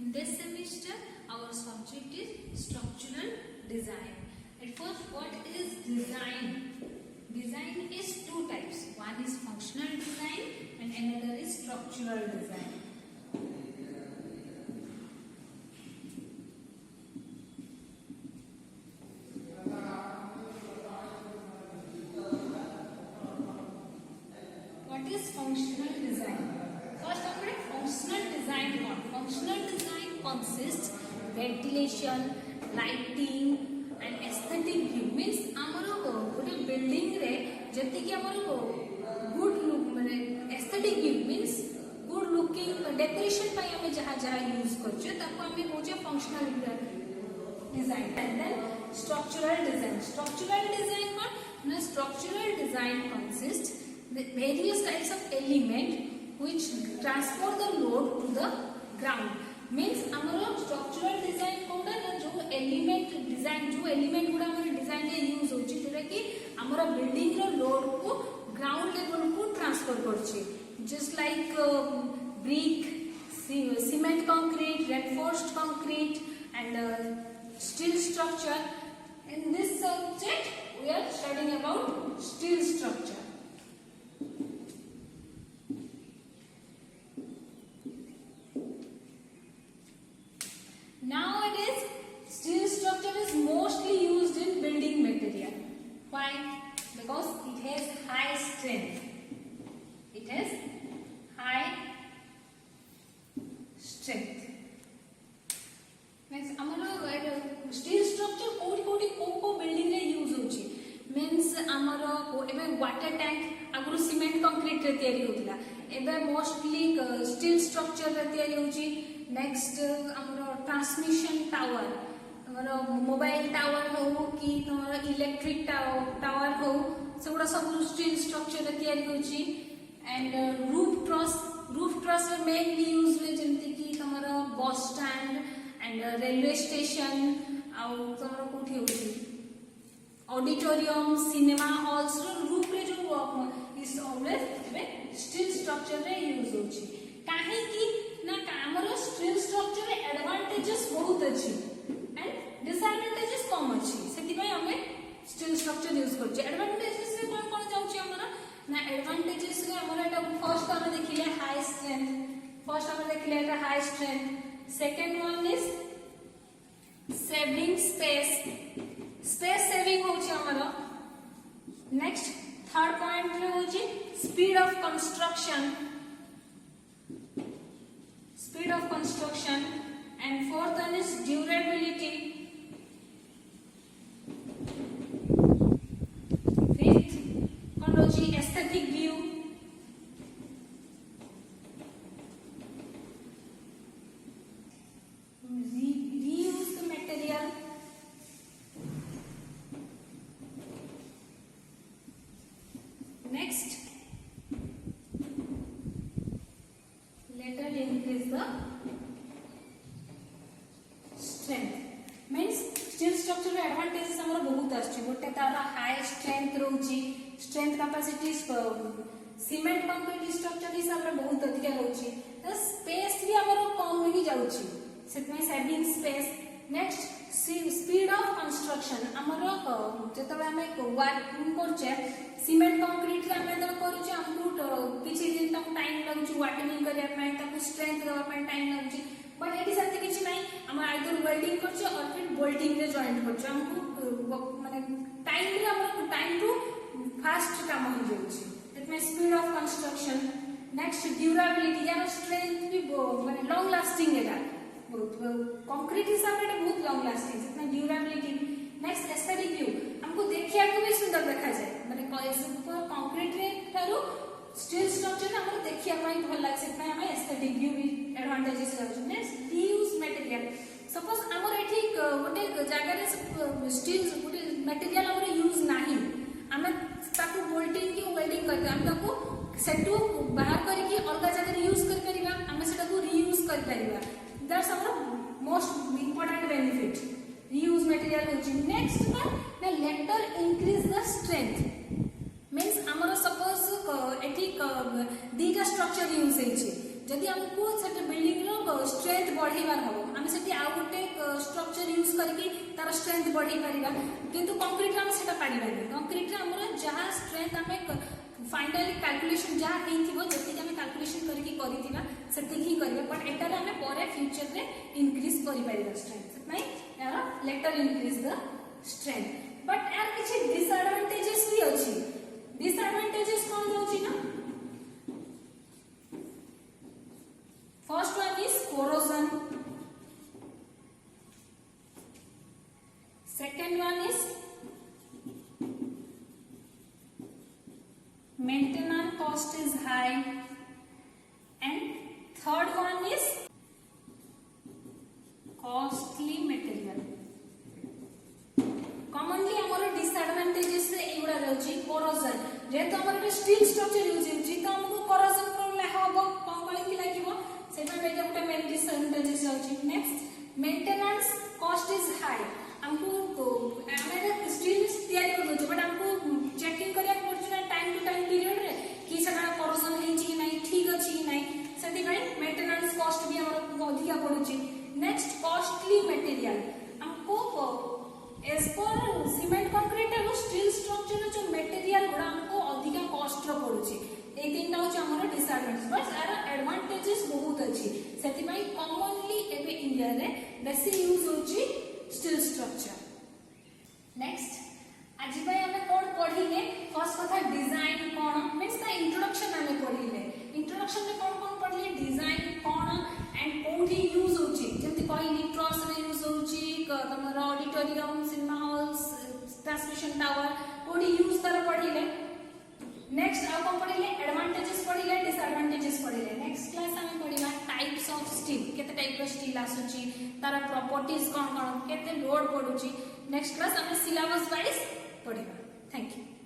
In this semester, our subject is structural design. At first, what is design? Design is two types. One is functional design and another is structural design. What is functional design? First, functional design. Functional design consists ventilation, lighting, and aesthetic view. Means गोटे building रे जति कि good look माने aesthetic view means good looking decoration पाई हमें जहां जहां use करछे ताको हमें होचे functional design and then structural design. Structural design में structural design consist various types of element which transfer the load to the ground means हमरो स्ट्रक्चरल डिजाइन कोडा ना जो एलिमेंट डिजाइन जो एलिमेंट गुडा हमर डिजाइन रे यूज होची जोरा कि हमरो बिल्डिंग रो लोड को ग्राउंड लेवल को ट्रांसफर करछि just like brick cement concrete reinforced concrete and steel structure. In this subject we are studying about steel structure. Nowadays, steel structure is mostly used in building material. Why? Because it has high strength. It has high strength. Next, steel structure को building रे use होची. Means water tank आगुरु cement concrete रे तैयारी होतिला. एबे mostly steel structure रे तैयारी होची. Next transmission tower mobile tower हो कि इलेक्ट्रिक टावर हो सेगुड़ा सब स्टील स्ट्रक्चर तैयारी होची. And roof truss mainly use हुए जमती कि तमरा bus stand and railway station आउ तमरा कोठी होची ऑडिटोरियम सिनेमा हॉल्स रूफ रे जो इज ऑलवेज स्टील स्ट्रक्चर रे यूज होची. काहे कि ना हमरो स्टील स्ट्रक्चर रे एडवांटेजेस बहुत अछि एंड डिसएडवांटेजेस कम अछि सेति भाई हमें स्टील स्ट्रक्चर यूज करछे. एडवांटेजेस रे कोन जाउछि हमरा ना एडवांटेजेस रे हमरा एटा फर्स्ट हम देखिले high strength. Second one is saving space saving होछि हमरा. नेक्स्ट थर्ड पॉइंट रे होछि speed of construction and fourth one is durability. Fifth ecology aesthetic view. Reuse the material. Next, later increase the strength. Means steel structure रे advantages हमर बहुत आछि. गोटे तारा हाई स्ट्रेंथ रहउची. Strength capacity cement concrete structure हिसाब रे बहुत अधिक रहउची. त स्पेस भी हमर कम होई जाउची सेतमे saving space. Next speed of construction हमर जतबे हमें वर्किंग करछे सीमेंट कंक्रीट रे हमें तो करूची हमकु किछि दिन तक टाइम लागुची वाटनिंग करिया पय ताकु स्ट्रेंथ देवा पय टाइम लागुची. बट एटी साथे किछि नाही हम आइदर वेल्डिंग करछे और फिर बोल्टिंग रे जॉइंट करछे हमकु माने टाइम रे हमर टाइम टू फास्ट काम हो जाउची. That means speed of construction. Next durability या स्ट्रेंथ भी माने लॉन्ग लास्टिंग एटा बहुत कंक्रीट हिसाब रे बहुत लॉन्ग लास्टिंग सेतना ड्यूरेबिलिटी. नेक्स्ट एस्थेटिक व्यू हमको देखिया को भी सुंदर देखा जाए माने कंक्रीट रे थारु स्टील स्ट्रक्चर हमर देखिया पई भल लाग सेतना हम एस्थेटिक व्यू भी एडवांटेजेस रहउछ. Next reuse material. सपोज हमर एठी गोटे जगह रे स्टील गोटे मटेरियल हमर यूज नाही हमें ताकू बोल्टिंग की वेल्डिंग करके हम ताकू सेटू बाहर करके अलग जगह रे यूज कर परिबा हम सेटा को रीयूज कर परिबा. That's our most important benefit. Reuse material होची. Next one the latter increase the strength. Means हमर सपोज एठी दीटा स्ट्रक्चर यूज होइछे जदि हमको सेट बिल्डिंग रो स्ट्रेंथ बढ़ेबार हम आम से आउ गोटे स्ट्रक्चर यूज करके तार स्ट्रेंथ बढ़े पारिबा किंतु कंक्रीट हम सेटा पारिबानी कंक्रीट रे हमर जहां स्ट्रेंथ हमें फाइनली कैलकुलेशन जहां हेइथिबो जति हमें कैलकुलेशन करके करिथिबा सेति ही करबे बट एटारे हमें परे फ्यूचर रे इंक्रीज करि पारिबा स्ट्रेंथ नै यार later increase the strength but यार किछि डिसएडवांटेजेस भी अछि डिसएडवांटेजेस कोन होछि ना first one is corrosion second one is maintenance cost is high and third one is costly material commonly हमर disadvantages रे एगुडा रहउची corrosion जेतो हमर स्टील स्ट्रक्चर यूज होची त हमको corrosion करले हबो कोन कि लागिवो सेटा बेटा गोटे मेन डिसएडवांटेजेस होची next maintenance cost is high हमको हमें स्टील तैयारी कर दोछ बट हमको चेकिंग करिया पड़छ ना टाइम टू टाइम पीरियड रे कि सेटा corrosion हेची कि नहीं ठीक अछि कि नहीं सेति भाई मेंटेनेंस कॉस्ट भी हमर अधिका पड़ुची नेक्स्ट कॉस्टली मटेरियल हमको एज पर सीमेंट कंक्रीट और स्टील स्ट्रक्चर जो मटेरियल गुडा हमको अधिका कॉस्ट रो पड़ुची ए तीनटा होची हमर डिसएडवांटेज बट यार एडवांटेजेस बहुत अछि सेति भाई कॉमनली एबे इंडिया रे बेसी यूज होची स्टील स्ट्रक्चर नेक्स्ट आज भाई हमें कोन पढिले फर्स्ट कथा design cone means the introduction हमें पढिले इंट्रोडक्शन में कोन पढिले डिजाइन कोन एंड कोठी यूज होची जेंति कहली ट्रस रे यूज होची तमर auditorium cinema halls transmission tower कोठी यूज कर पढिले नेक्स्ट आउ कोन पढिले एडवांटेजेस पढिले डिसएडवांटेजेस पढिले नेक्स्ट क्लास हम पढिबा टाइप्स ऑफ स्टील केते टाइप रो स्टील आसुची तार प्रॉपर्टीज कोन कोन केते लोड पडुची नेक्स्ट क्लास हम सिलेबस वाइज पढिबा थैंक यू